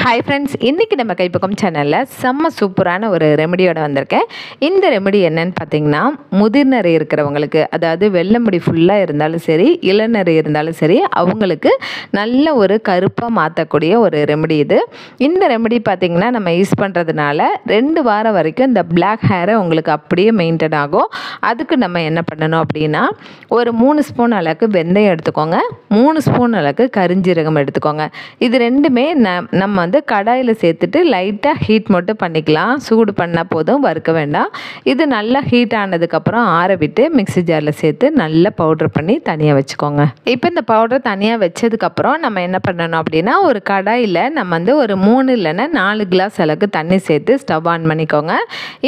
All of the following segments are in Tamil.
ஹாய் ஃப்ரெண்ட்ஸ், இன்றைக்கி நம்ம கைப்பக்கம் சேனலில் செம்ம சூப்பரான ஒரு ரெமெடியோட வந்திருக்கேன். இந்த ரெமெடி என்னன்னு பார்த்தீங்கன்னா, முதிர்நரை இருக்கிறவங்களுக்கு, அதாவது வெள்ளை முடி ஃபுல்லாக இருந்தாலும் சரி, இளநரை இருந்தாலும் சரி, அவங்களுக்கு நல்ல ஒரு கருப்பாக மாற்றக்கூடிய ஒரு ரெமெடி இது. இந்த ரெமெடி பார்த்திங்கன்னா நம்ம யூஸ் பண்ணுறதுனால 2 வாரம் வரைக்கும் இந்த பிளாக் ஹேரை உங்களுக்கு அப்படியே மெயின்டைன் ஆகும். அதுக்கு நம்ம என்ன பண்ணணும் அப்படின்னா, ஒரு 3 ஸ்பூன் அளவுக்கு வெந்தயம் எடுத்துக்கோங்க, 3 ஸ்பூன் அளவுக்கு கரிஞ்சீரகம் எடுத்துக்கோங்க. இது ரெண்டுமே நம்ம கடாயில் சேர்த்துட்டு லைட்டாக ஹீட் மட்டும் பண்ணிக்கலாம். சூடு பண்ணால் போதும், வறுக்க வேண்டாம். இது நல்லா ஹீட் ஆனதுக்கப்புறம் ஆற விட்டு மிக்ஸி ஜாரில் சேர்த்து நல்லா பவுட்ரு பண்ணி தனியாக வச்சுக்கோங்க. இப்போ இந்த பவுடர் தனியாக வச்சதுக்கப்புறம் நம்ம என்ன பண்ணணும் அப்படின்னா, ஒரு கடாயில் நம்ம ஒரு 3 இல்லைன்னா 4 கிளாஸ் அளவுக்கு தண்ணி சேர்த்து ஸ்டவ் ஆன் பண்ணிக்கோங்க.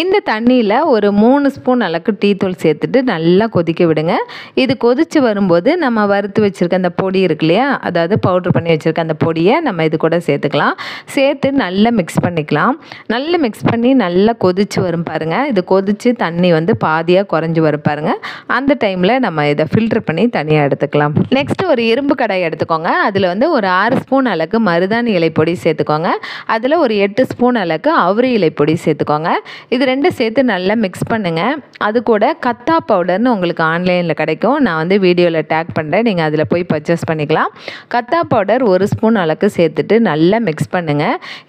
இந்த தண்ணியில் ஒரு 3 ஸ்பூன் அளவுக்கு டீ தூள் சேர்த்துட்டு நல்லா கொதிக்க விடுங்க. இது கொதித்து வரும்போது நம்ம வறுத்து வச்சுருக்க அந்த பொடி இருக்கு இல்லையா, அதாவது பவுட்ரு பண்ணி வச்சுருக்க அந்த பொடியை நம்ம இது கூட சேர்த்துக்கலாம். சேர்த்து நல்லா மிக்ஸ் பண்ணிக்கலாம். நல்லா மிக்ஸ் பண்ணி நல்லா கொதித்து வரும் பாருங்கள். இது கொதித்து தண்ணி பாதியாக குறைஞ்சி வரும் பாருங்கள். அந்த டைமில் நம்ம இதை ஃபில்டர் பண்ணி தனியாக எடுத்துக்கலாம். நெக்ஸ்ட்டு ஒரு இரும்பு கடாய் எடுத்துக்கோங்க. அதில் ஒரு 6 ஸ்பூன் அளவுக்கு மருதாணி இலை பொடி சேர்த்துக்கோங்க. அதில் ஒரு 8 ஸ்பூன் அளவுக்கு அவரி இலை பொடி சேர்த்துக்கோங்க. இது ரெண்டும் சேர்த்து நல்லா மிக்ஸ் பண்ணுங்கள். அது கூட கத்தா பவுடர்னு உங்களுக்கு ஆன்லைனில் கிடைக்கும். நான் வீடியோவில் டேக் பண்ணுறேன், நீங்கள் அதில் போய் பர்ச்சேஸ் பண்ணிக்கலாம். கத்தா பவுடர் 1 ஸ்பூன் அளவுக்கு சேர்த்துட்டு நல்லா மிக்ஸ் பண்ணுங்கள்.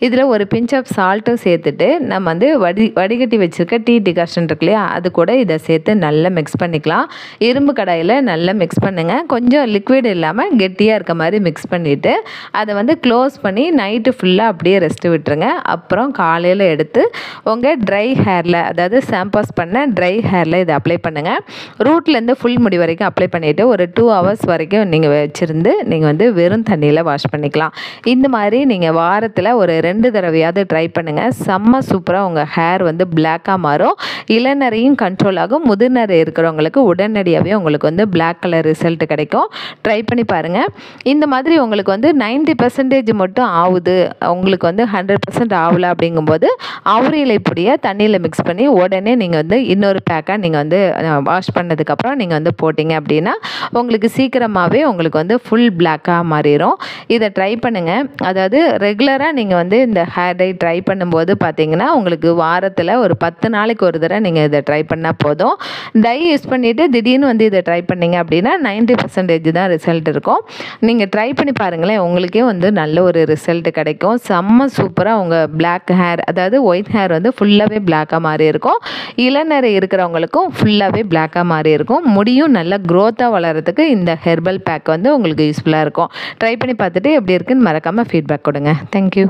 இதில் ஒரு பிஞ்ச் ஆஃப் சால்ட்டும் சேர்த்துட்டு நம்ம வடிகட்டி வச்சுருக்க டீ டிகாஷன் இருக்கு இல்லையா, அது கூட இதை சேர்த்து நல்லா மிக்ஸ் பண்ணிக்கலாம். இரும்பு கடாயில் நல்லா மிக்ஸ் பண்ணுங்கள். கொஞ்சம் லிக்விட் இல்லாமல் கெட்டியாக இருக்க மாதிரி மிக்ஸ் பண்ணிவிட்டு அதை க்ளோஸ் பண்ணி நைட்டு ஃபுல்லாக அப்படியே ரெஸ்ட்டு விட்டுருங்க. அப்புறம் காலையில் எடுத்து உங்கள் ட்ரை ஹேரில், அதாவது ஷாம்பஸ் பண்ண ட்ரை ஹேரில் இதை அப்ளை பண்ணுங்கள். ரூட்லேருந்து ஃபுல் முடி வரைக்கும் அப்ளை பண்ணிவிட்டு ஒரு 2 ஹவர்ஸ் வரைக்கும் நீங்கள் வச்சுருந்து நீங்கள் வெறும் தண்ணியில் வாஷ் பண்ணிக்கலாம். இந்த மாதிரி நீங்கள் வாரத்தில் ஒரு 2 தடவையாவது ட்ரை பண்ணுங்கள். செம்ம சூப்பராக உங்கள் ஹேர் பிளாக்காக மாறும். இளநரையும் கண்ட்ரோல் ஆகும். முதிர்நரை இருக்கிறவங்களுக்கு உடனடியாகவே உங்களுக்கு பிளாக் கலர் ரிசல்ட் கிடைக்கும். ட்ரை பண்ணி பாருங்கள். இந்த மாதிரி உங்களுக்கு 90% மட்டும் ஆகுது, உங்களுக்கு 100% ஆகலை அப்படிங்கும்போது அவரி இலை பொடியை தண்ணியில் மிக்ஸ் பண்ணி உடனே நீங்கள் இன்னொரு பேக்காக நீங்கள் வாஷ் பண்ணதுக்கப்புறம் நீங்கள் போட்டிங்க அப்படின்னா உங்களுக்கு சீக்கிரமாகவே உங்களுக்கு ஃபுல் பிளாக்காக மாறிடும். இதை ட்ரை பண்ணுங்கள். அதாவது ரெகுலராக நீங்கள் இந்த ஹேர் டை ட்ரை பண்ணும்போது பார்த்தீங்கன்னா உங்களுக்கு வாரத்தில் ஒரு 10 நாளைக்கு ஒரு தடவை நீங்கள் இதை ட்ரை பண்ணால் போதும். டை யூஸ் பண்ணிவிட்டு திடீர்னு இதை ட்ரை பண்ணிங்க அப்படின்னா 90% தான் ரிசல்ட் இருக்கும். நீங்கள் ட்ரை பண்ணி பாருங்களேன், உங்களுக்கே நல்ல ஒரு ரிசல்ட் கிடைக்கும். செம்ம சூப்பராக உங்கள் பிளாக் ஹேர், அதாவது ஒயிட் ஹேர் ஃபுல்லாகவே பிளாக்காக மாறி இருக்கும். இளநரை இருக்கிறவங்களுக்கும் ஃபுல்லாகவே பிளாக்காக மாறி இருக்கும். முடியும் நல்லா க்ரோத்தாக வளர்கிறதுக்கு இந்த ஹெர்பல் பேக் உங்களுக்கு யூஸ்ஃபுல்லாக இருக்கும். ட்ரை பண்ணி பார்த்துட்டு எப்படி இருக்குன்னு மறக்காமல் ஃபீட்பேக் கொடுங்க. தேங்க்யூ.